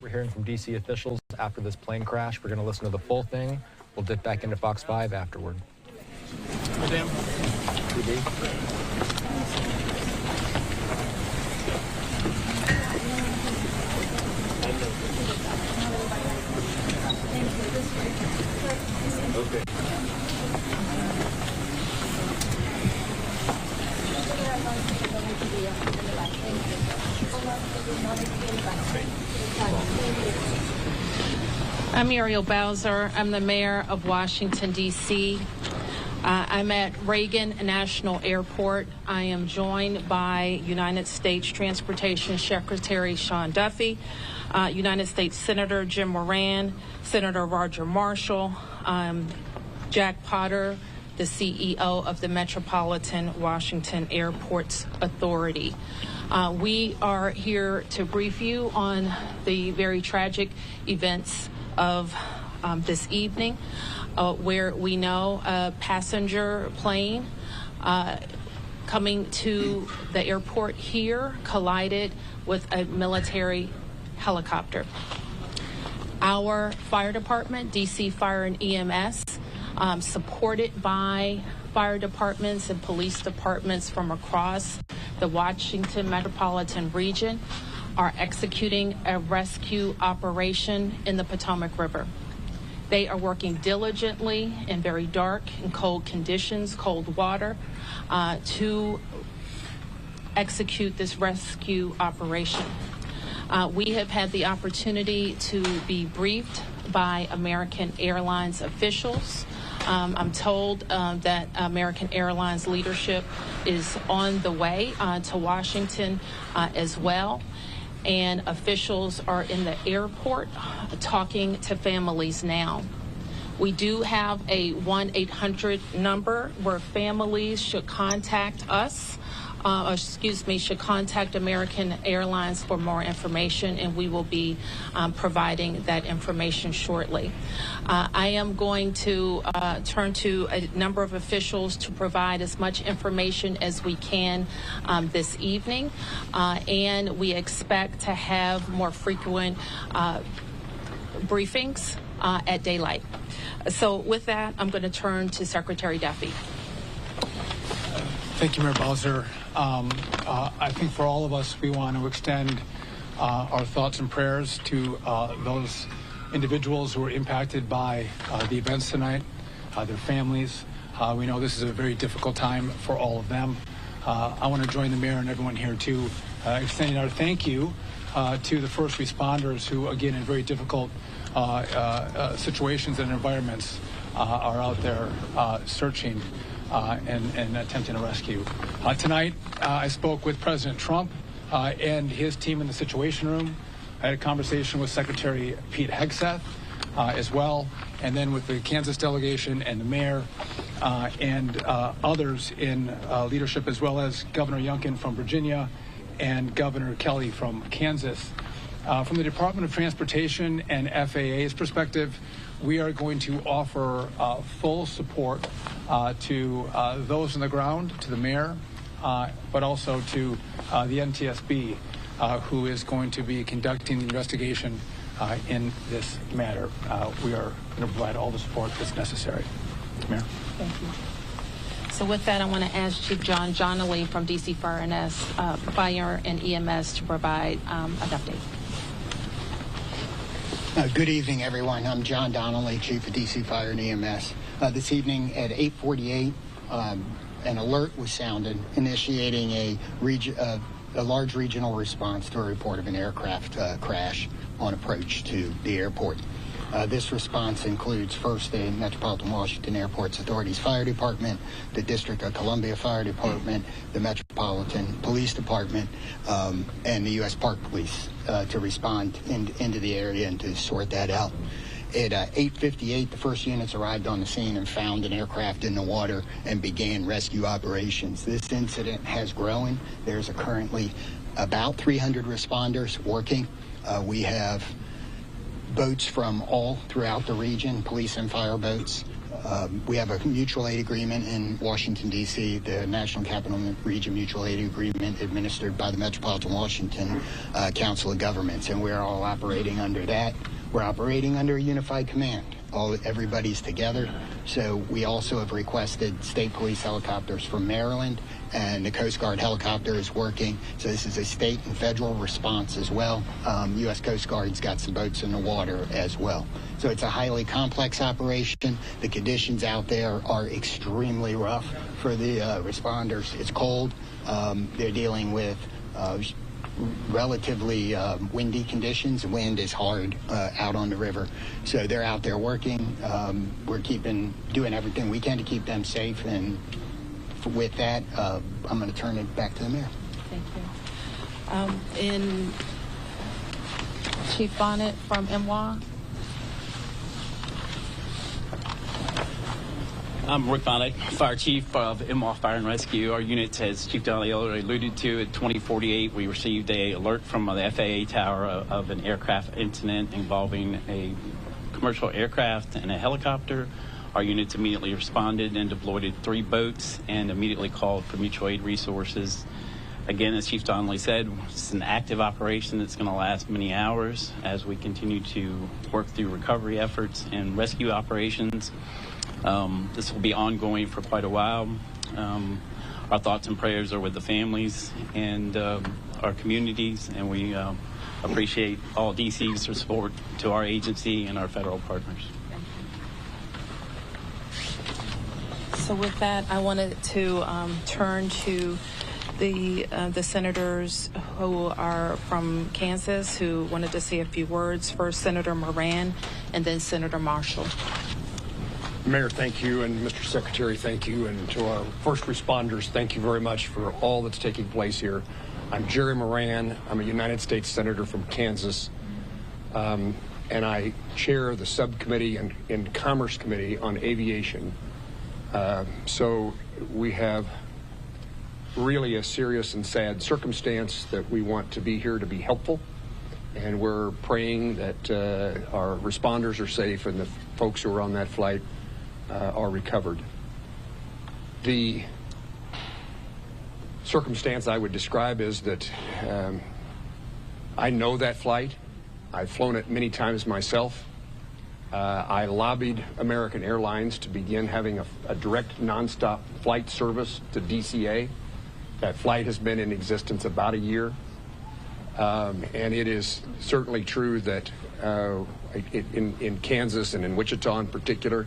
We're hearing from D.C. officials after this plane crash. We're going to listen to the full thing. We'll dip back into Fox 5 afterward. Madam. Okay. I'm Muriel Bowser. I'm the mayor of Washington, D.C. I'm at Reagan National Airport. I am joined by United States Transportation Secretary Sean Duffy, United States Senator Jim Moran, Senator Roger Marshall, Jack Potter, the CEO of the Metropolitan Washington Airports Authority. We are here to brief you on the very tragic events of this evening, where we know a passenger plane coming to the airport here collided with a military helicopter. Our fire department, DC Fire and EMS, supported by fire departments and police departments from across the Washington metropolitan region, are executing a rescue operation in the Potomac River. They are working diligently in very dark and cold conditions, cold water, to execute this rescue operation. We have had the opportunity to be briefed by American Airlines officials. I'm told that American Airlines leadership is on the way to Washington as well. And officials are in the airport talking to families now. We do have a 1-800 number where families should contact us, should contact American Airlines for more information, and we will be providing that information shortly. I am going to turn to a number of officials to provide as much information as we can this evening, and we expect to have more frequent briefings at daylight. So with that, I'm going to turn to Secretary Duffy. Thank you, Mayor Bowser. I think for all of us, we want to extend our thoughts and prayers to those individuals who were impacted by the events tonight, their families. We know this is a very difficult time for all of them. I want to join the mayor and everyone here to extending our thank you to the first responders who, again, in very difficult situations and environments, are out there searching and attempting a rescue. Tonight, I spoke with President Trump and his team in the Situation Room. I had a conversation with Secretary Pete Hegseth as well, and then with the Kansas delegation and the mayor and others in leadership, as well as Governor Youngkin from Virginia and Governor Kelly from Kansas. From the Department of Transportation and FAA's perspective, we are going to offer full support to those on the ground, to the mayor, but also to the NTSB, who is going to be conducting the investigation in this matter. We are going to provide all the support that's necessary. Mayor. Thank you. So with that, I want to ask Chief John Johnley from DC Fire and EMS to provide an update. Good evening, everyone. I'm John Donnelly, Chief of DC Fire and EMS. This evening at 8:48, an alert was sounded, initiating a large regional response to a report of an aircraft crash on approach to the airport. This response includes first the Metropolitan Washington Airports Authority's Fire Department, the District of Columbia Fire Department, the Metropolitan Police Department, and the U.S. Park Police to respond into the area and to sort that out. At 8:58, the first units arrived on the scene and found an aircraft in the water and began rescue operations. This incident has grown. There's currently about 300 responders working. We have boats from all throughout the region, police and fire boats, We have a mutual aid agreement in Washington, D.C., the National Capital Region Mutual Aid Agreement administered by the Metropolitan Washington Council of Governments, and we're all operating under that. We're operating under a unified command. Everybody's together. So we also have requested state police helicopters from Maryland, and the Coast Guard helicopter is working. So this is a state and federal response as well. U.S. Coast Guard's got some boats in the water as well. So it's a highly complex operation. The conditions out there are extremely rough for the responders. It's cold. They're dealing with relatively windy conditions. Wind is hard out on the river. So they're out there working. We're doing everything we can to keep them safe. And with that, I'm going to turn it back to the mayor. Thank you. In Chief Bonnet from MWA. I'm Rick Bonnet, Fire Chief of MWA Fire and Rescue. Our unit, as Chief Donnelly already alluded to, at 2048, we received an alert from the FAA tower of an aircraft incident involving a commercial aircraft and a helicopter. Our units immediately responded and deployed 3 boats and immediately called for mutual aid resources. Again, as Chief Donnelly said, it's an active operation that's going to last many hours as we continue to work through recovery efforts and rescue operations. This will be ongoing for quite a while. Our thoughts and prayers are with the families and our communities, and we appreciate all DC's support to our agency and our federal partners. So with that, I wanted to turn to the senators who are from Kansas who wanted to say a few words. First, Senator Moran, and then Senator Marshall. Mayor, thank you, and Mr. Secretary, thank you, and to our first responders, thank you very much for all that's taking place here. I'm Jerry Moran. I'm a United States Senator from Kansas, and I chair the subcommittee and Commerce Committee on Aviation. So we have really a serious and sad circumstance that we want to be here to be helpful, and we're praying that our responders are safe and the folks who are on that flight are recovered. The circumstance I would describe is that I know that flight. I've flown it many times myself. I lobbied American Airlines to begin having a direct nonstop flight service to DCA. That flight has been in existence about a year. And it is certainly true that in Kansas and in Wichita in particular,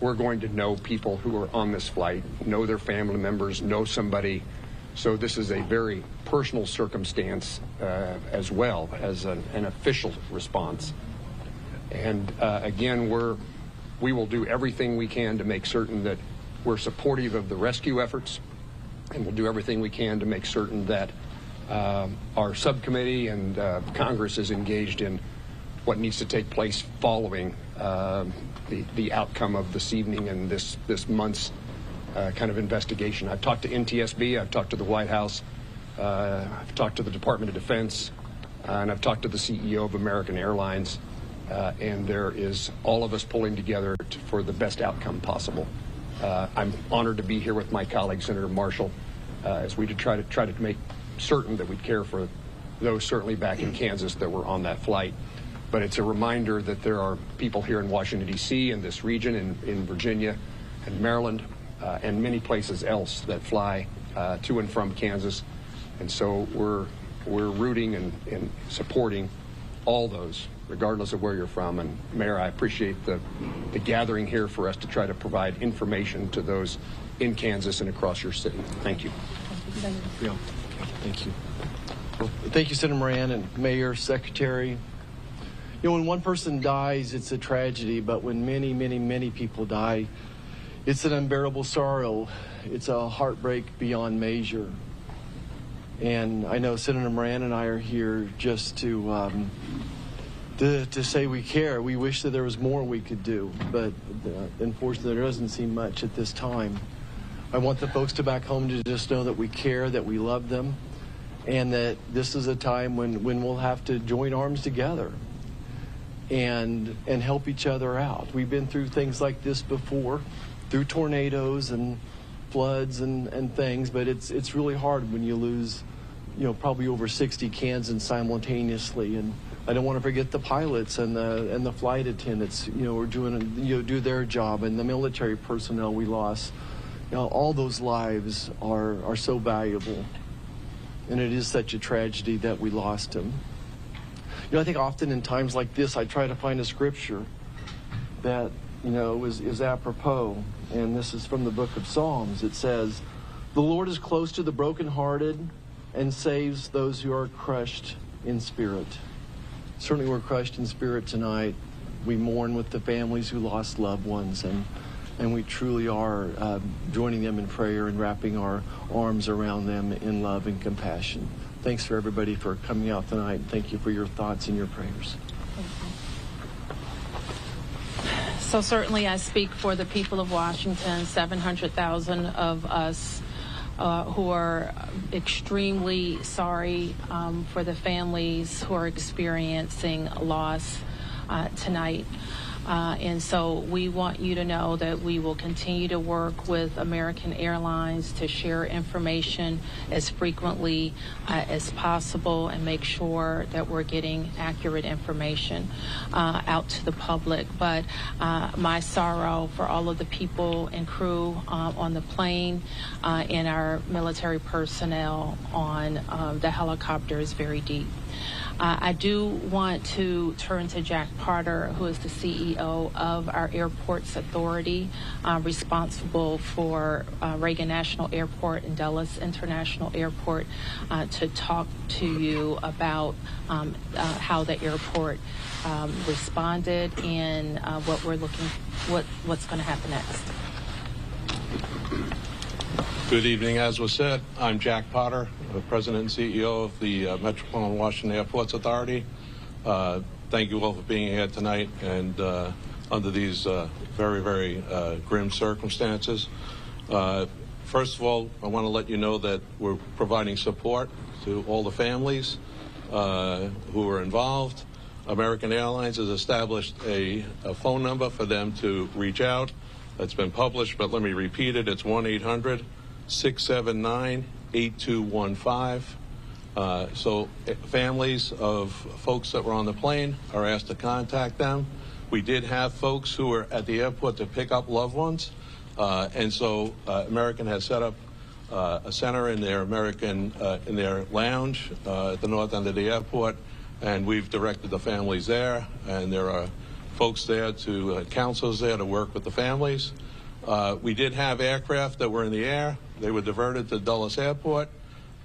we're going to know people who are on this flight, know their family members, know somebody. So this is a very personal circumstance as well as an official response. And again, we will do everything we can to make certain that we're supportive of the rescue efforts, and we'll do everything we can to make certain that our subcommittee and Congress is engaged in what needs to take place following the outcome of this evening and this month's kind of investigation. I've talked to NTSB, I've talked to the White House, I've talked to the Department of Defense, and I've talked to the CEO of American Airlines, and there is all of us pulling together for the best outcome possible. I'm honored to be here with my colleague, Senator Marshall, as we try to make certain that we care for those certainly back in Kansas that were on that flight. But it's a reminder that there are people here in Washington, D.C., in this region, in Virginia and Maryland, and many places else that fly to and from Kansas. And so we're rooting and supporting all those, regardless of where you're from. And Mayor, I appreciate the gathering here for us to try to provide information to those in Kansas and across your city. Thank you. Yeah. Thank you. Well, thank you, Senator Moran and Mayor, Secretary. You know, when one person dies, it's a tragedy, but when many, many, many people die, it's an unbearable sorrow. It's a heartbreak beyond measure. And I know Senator Moran and I are here just to say we care. We wish that there was more we could do, but unfortunately there doesn't seem much at this time. I want the folks to back home to just know that we care, that we love them, and that this is a time when we'll have to join arms together. and help each other out. We've been through things like this before, through tornadoes and floods and things, but it's really hard when you lose, probably over 60 Kansans simultaneously. And I don't want to forget the pilots and the flight attendants, are doing do their job, and the military personnel we lost. All those lives are so valuable, and it is such a tragedy that we lost them. I think often in times like this, I try to find a scripture that is apropos, and this is from the book of Psalms. It says, "The Lord is close to the brokenhearted and saves those who are crushed in spirit." Certainly we're crushed in spirit tonight. We mourn with the families who lost loved ones, and we truly are joining them in prayer and wrapping our arms around them in love and compassion. Thanks for everybody for coming out tonight. Thank you for your thoughts and your prayers. So certainly I speak for the people of Washington, 700,000 of us who are extremely sorry for the families who are experiencing loss tonight. And so we want you to know that we will continue to work with American Airlines to share information as frequently as possible and make sure that we're getting accurate information out to the public. But my sorrow for all of the people and crew on the plane and our military personnel on the helicopter is very deep. I do want to turn to Jack Potter, who is the CEO of our Airports Authority, responsible for Reagan National Airport and Dulles International Airport, to talk to you about how the airport responded and what's going to happen next. Good evening. As was said, I'm Jack Potter, the President and CEO of the Metropolitan Washington Airports Authority. Thank you all for being here tonight and under these very, very grim circumstances. First of all, I want to let you know that we're providing support to all the families who are involved. American Airlines has established a phone number for them to reach out. It's been published, but let me repeat it. It's 1-800-679-8215. So families of folks that were on the plane are asked to contact them. We did have folks who were at the airport to pick up loved ones, and so American has set up a center in their in their lounge at the north end of the airport, and we've directed the families there, and there are folks there counselors there to work with the families. We did have aircraft that were in the air. They were diverted to Dulles Airport,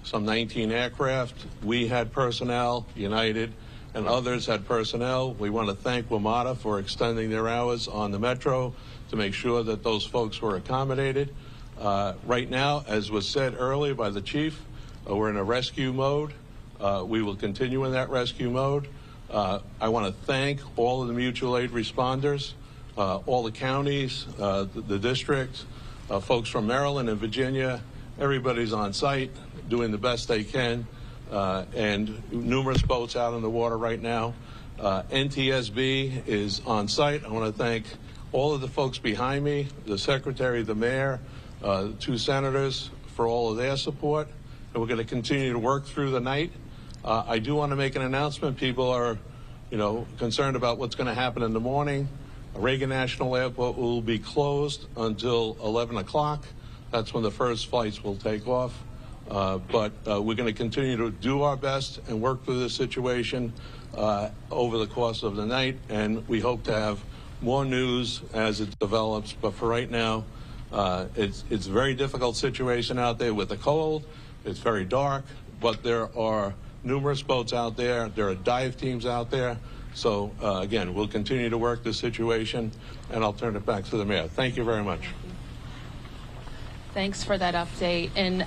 some 19 aircraft. We had personnel, United, and others had personnel. We want to thank WMATA for extending their hours on the Metro to make sure that those folks were accommodated. Right now, as was said earlier by the chief, we're in a rescue mode. We will continue in that rescue mode. I want to thank all of the mutual aid responders, all the counties, the district, folks from Maryland and Virginia. Everybody's on site doing the best they can, and numerous boats out in the water right now. NTSB is on site. I want to thank all of the folks behind me, the secretary, the mayor, the two senators for all of their support, and we're going to continue to work through the night. I do want to make an announcement. People are, concerned about what's going to happen in the morning. Reagan National Airport will be closed until 11 o'clock. That's when the first flights will take off. But we're going to continue to do our best and work through this situation over the course of the night, and we hope to have more news as it develops. But for right now, it's a very difficult situation out there with the cold. It's very dark, but there are numerous boats out there. There are dive teams out there. So, again, we'll continue to work this situation, and I'll turn it back to the mayor. Thank you very much. Thanks for that update. And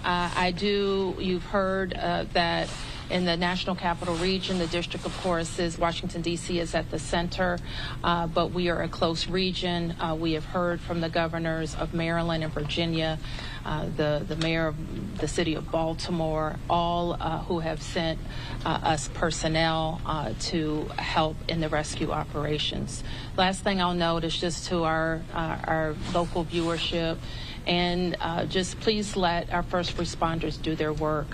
you've heard that In the National Capital Region, the district, of course, is Washington, D.C. is at the center, but we are a close region. We have heard from the governors of Maryland and Virginia, the mayor of the city of Baltimore, all who have sent us personnel to help in the rescue operations. Last thing I'll note is just to our local viewership, and just please let our first responders do their work.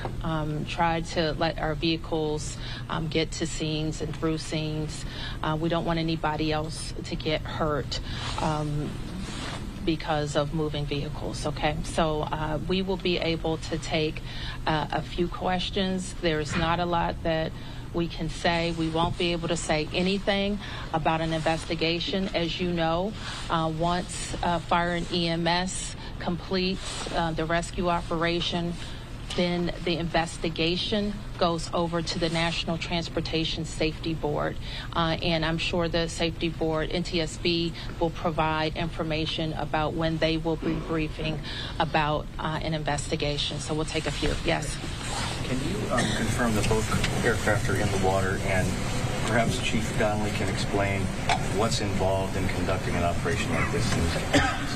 Try to let our vehicles get to scenes and through scenes. We don't want anybody else to get hurt because of moving vehicles, okay? So we will be able to take a few questions. There's not a lot that we can say. We won't be able to say anything about an investigation. As you know, once fire and EMS completes the rescue operation, then the investigation goes over to the National Transportation Safety Board. And I'm sure the Safety Board, NTSB, will provide information about when they will be briefing about an investigation. So we'll take a few. Yes? Can you confirm that both aircraft are in the water, and perhaps Chief Donnelly can explain what's involved in conducting an operation like this in these conditions?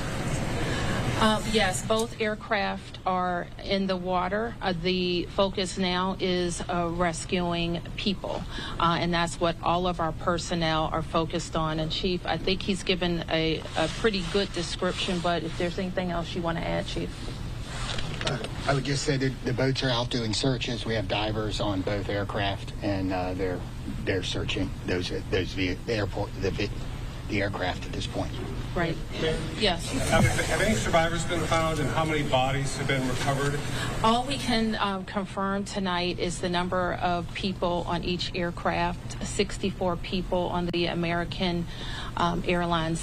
Yes, both aircraft are in the water. The focus now is rescuing people, and that's what all of our personnel are focused on. And Chief, I think he's given a pretty good description, but if there's anything else you want to add, Chief? I would just say that the boats are out doing searches. We have divers on both aircraft, and they're searching the aircraft at this point. Right. Yes. Have any survivors been found, and how many bodies have been recovered? All we can confirm tonight is the number of people on each aircraft, 64 people on the American Airlines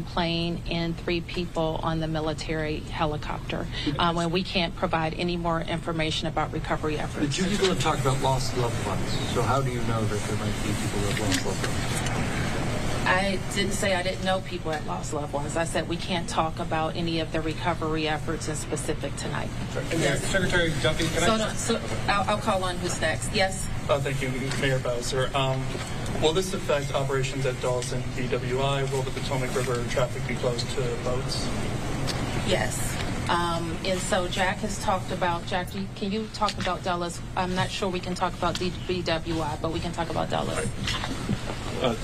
plane and 3 people on the military helicopter. When we can't provide any more information about recovery efforts. The 2 people have talked about lost loved ones. So how do you know that there might be people who have lost loved ones? I didn't say I didn't know people had lost loved ones. I said we can't talk about any of the recovery efforts in specific tonight. Yes. Secretary Duffy, I'll call on who's next. Yes? Thank you, Mayor Bowser. Will this affect operations at Dulles and BWI? Will the Potomac River traffic be closed to boats? Yes. And so Jack has talked about, can you talk about Dulles? I'm not sure we can talk about BWI, but we can talk about Dulles. Right.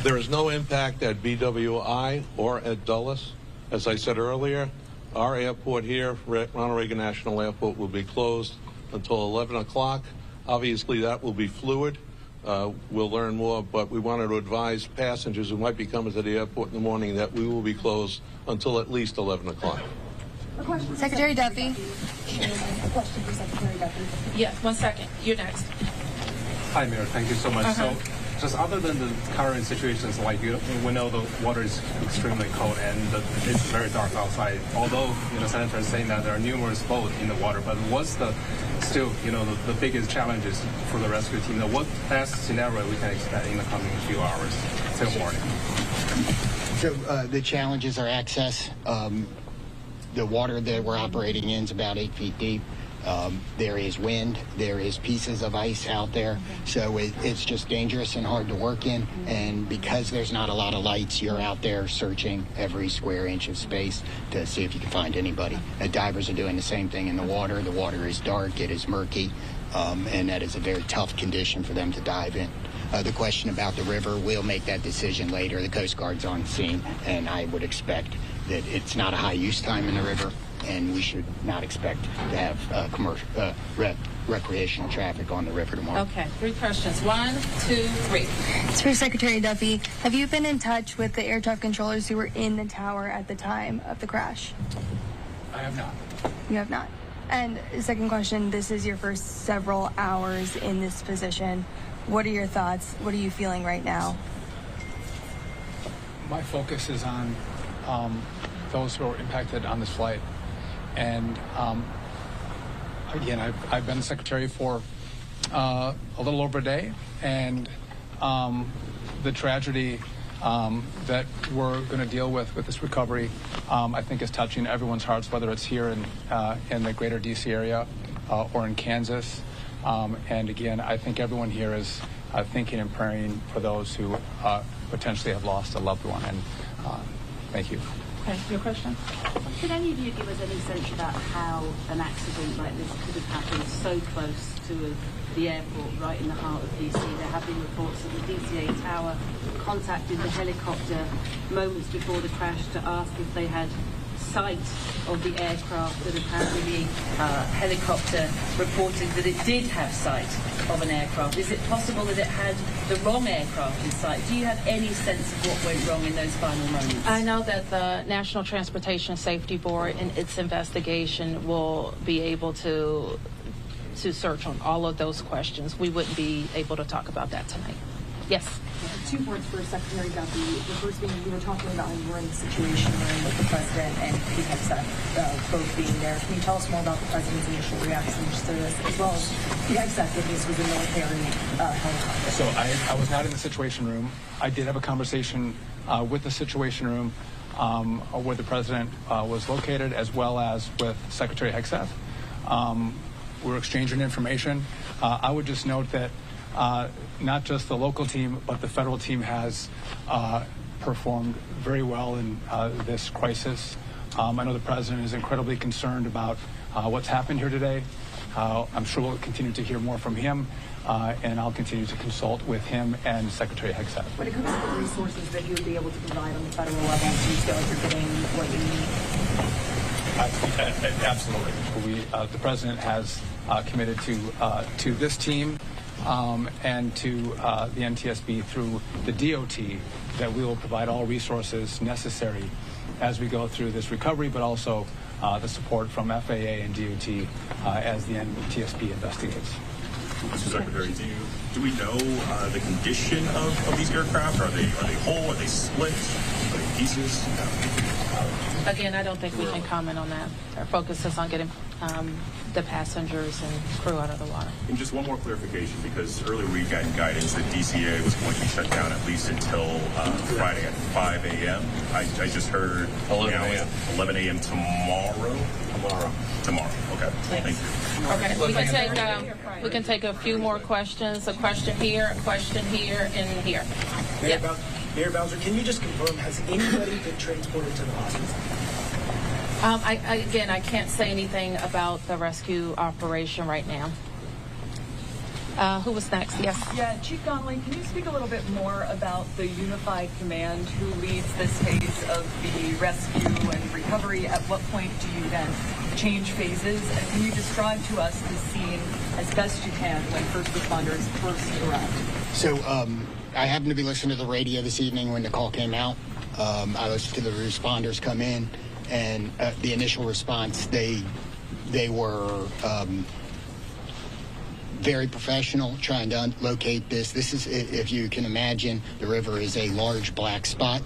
There is no impact at BWI or at Dulles. As I said earlier, our airport here, Ronald Reagan National Airport, will be closed until 11 o'clock. Obviously, that will be fluid. We'll learn more, but we wanted to advise passengers who might be coming to the airport in the morning that we will be closed until at least 11 o'clock. Secretary Duffy. A question for Secretary Duffy. Yes, 1 second. You're next. Hi, Mayor. Thank you so much. So, just other than the current situations, like we know the water is extremely cold and it's very dark outside. Although Senator is saying that there are numerous boats in the water, but what's the biggest challenges for the rescue team? What best scenario we can expect in the coming few hours till morning? So the challenges are access. The water that we're operating in is about 8 feet deep. There is wind, there is pieces of ice out there, so it's just dangerous and hard to work in. And because there's not a lot of lights, you're out there searching every square inch of space to see if you can find anybody. Divers are doing the same thing in the water. The water is dark, it is murky, and that is a very tough condition for them to dive in. The question about the river, we'll make that decision later. The Coast Guard's on scene, and I would expect that it's not a high use time in the river, and we should not expect to have commercial recreational traffic on the river tomorrow. Okay, 3 questions. 1, 2, 3. It's for Secretary Duffy. Have you been in touch with the air traffic controllers who were in the tower at the time of the crash? I have not. You have not. And second question, this is your first several hours in this position. What are your thoughts? What are you feeling right now? My focus is on those who are impacted on this flight. And again, I've been secretary for a little over a day, and the tragedy that we're going to deal with this recovery, I think is touching everyone's hearts, whether it's here in the greater DC area or in Kansas. And again, I think everyone here is thinking and praying for those who potentially have lost a loved one. And thank you. Okay, your question? Could any of you give us any sense about how an accident like this could have happened so close to the airport, right in the heart of DC? There have been reports that the DCA tower contacted the helicopter moments before the crash to ask if they had sight of the aircraft, that apparently the helicopter reported that it did have sight of an aircraft. Is it possible that it had the wrong aircraft in sight? Do you have any sense of what went wrong in those final moments? I know that the National Transportation Safety Board in its investigation will be able to search on all of those questions. We wouldn't be able to talk about that tonight. Yes. Two words for Secretary Duffy. The first being, you were talking about when you were in the Situation Room with the President and Pete Hegseth both being there. Can you tell us more about the President's initial reactions to this, as well as Pete Hegseth, that this was a military helicopter? So I was not in the Situation Room. I did have a conversation with the Situation Room where the President was located, as well as with Secretary Hegseth. We're exchanging information. I would just note that not just the local team, but the federal team has performed very well in this crisis. I know the President is incredibly concerned about what's happened here today. I'm sure we'll continue to hear more from him, and I'll continue to consult with him and Secretary Hegseth. When it comes to the resources that you would be able to provide on the federal level, do you feel like you're getting what you need? Absolutely. The President has committed to this team and to the NTSB through the DOT that we will provide all resources necessary as we go through this recovery, but also the support from FAA and DOT as the NTSB investigates. Mr. Secretary, do we know the condition of these aircraft? Are they whole? Are they split? Are they pieces? Again, I don't think we can comment on that. Our focus is on getting the passengers and crew out of the water. And just one more clarification, because earlier we got guidance that DCA was going to be shut down at least until Friday at 5 a.m. I just heard 11 a.m. 11 a.m. tomorrow. Okay. Thank you. Okay, we can take a few more questions. A question here, and here. Mayor Bowser, can you just confirm, has anybody been transported to the hospital? I can't say anything about the rescue operation right now. Who was next? Yes. Yeah, Chief Donnelly, can you speak a little bit more about the unified command who leads this phase of the rescue and recovery? At what point do you then change phases? And can you describe to us the scene as best you can when first responders first arrive? So I happened to be listening to the radio this evening when the call came out. I listened to the responders come in, and the initial response, they were very professional, trying to locate this. This is, if you can imagine, the river is a large black spot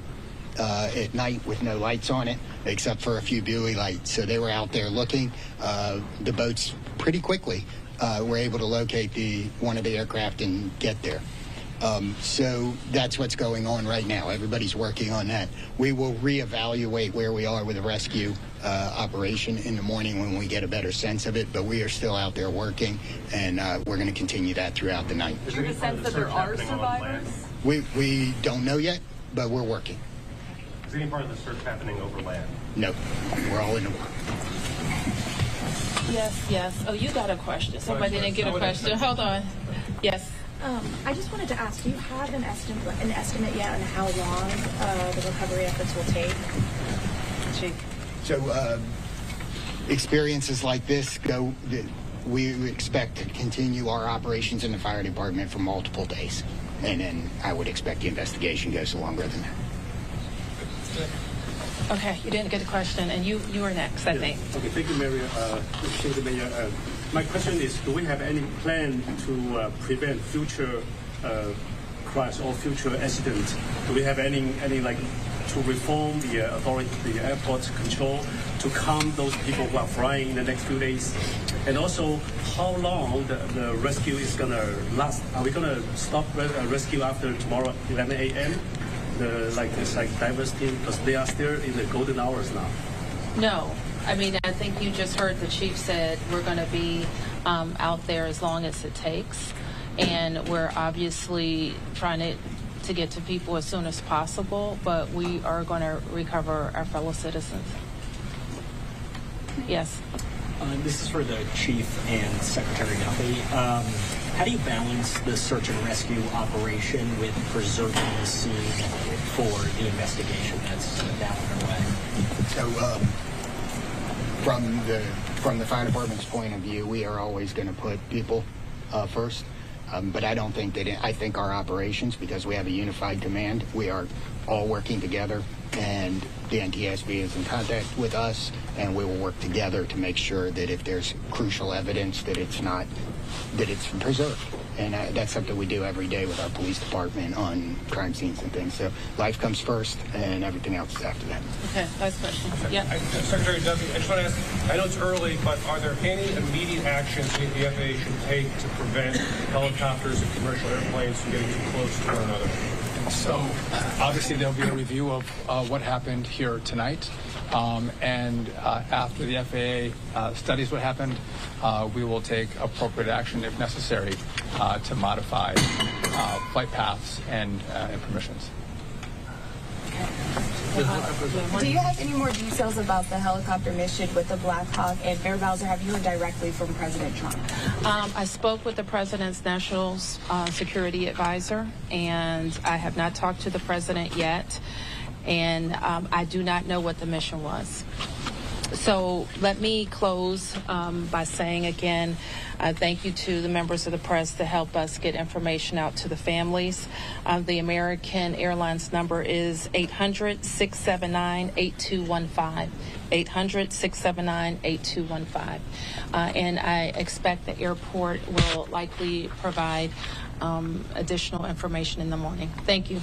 at night with no lights on it, except for a few buoy lights. So they were out there looking. The boats pretty quickly were able to locate one of the aircraft and get there. So that's what's going on right now. Everybody's working on that. We will reevaluate where we are with the rescue operation in the morning when we get a better sense of it, but we are still out there working, and we're going to continue that throughout the night. Do you have a sense that there are survivors? We don't know yet, but we're working. Is any part of the search happening over land? No, we're all in the water. Yes. Oh, you got a question. Somebody didn't get a question. Hold on. Yes. I just wanted to ask, do you have an estimate yet on how long the recovery efforts will take? So experiences like this we expect to continue our operations in the fire department for multiple days. And then I would expect the investigation goes longer than that. Okay, you didn't get a question, and you were next, I think. Okay, thank you, Mayor. Thank you, Mayor. My question is, do we have any plan to prevent future crash or future accident? Do we have any to reform the airport control to calm those people who are flying in the next few days? And also, how long the rescue is going to last? Are we going to stop rescue after tomorrow 11 a.m.? This divers team, because they are still in the golden hours now. No. I mean, I think you just heard the chief said we're going to be out there as long as it takes. And we're obviously trying to get to people as soon as possible, but we are going to recover our fellow citizens. Yes. This is for the Chief and Secretary Duffy. How do you balance the search and rescue operation with preserving the scene for the investigation that's now underway? So, from the fire department's point of view, we are always going to put people first. But I don't think that I think our operations, because we have a unified command, we are all working together, and the NTSB is in contact with us, and we will work together to make sure that if there's crucial evidence, that it's preserved. And that's something we do every day with our police department on crime scenes and things. So life comes first, and everything else is after that. Okay, last question. Yeah. Secretary Duffy, I just want to ask, I know it's early, but are there any immediate actions the FAA should take to prevent helicopters and commercial airplanes from getting too close to one another? So obviously there'll be a review of what happened here tonight. And after the FAA studies what happened, we will take appropriate action if necessary to modify flight paths and permissions. Do you have any more details about the helicopter mission with the Black Hawk? And Mayor Bowser, have you heard directly from President Trump? I spoke with the President's National Security Advisor, and I have not talked to the President yet. And I do not know what the mission was. So let me close by saying again, thank you to the members of the press to help us get information out to the families. The American Airlines number is 800-679-8215. 800-679-8215. And I expect the airport will likely provide additional information in the morning. Thank you.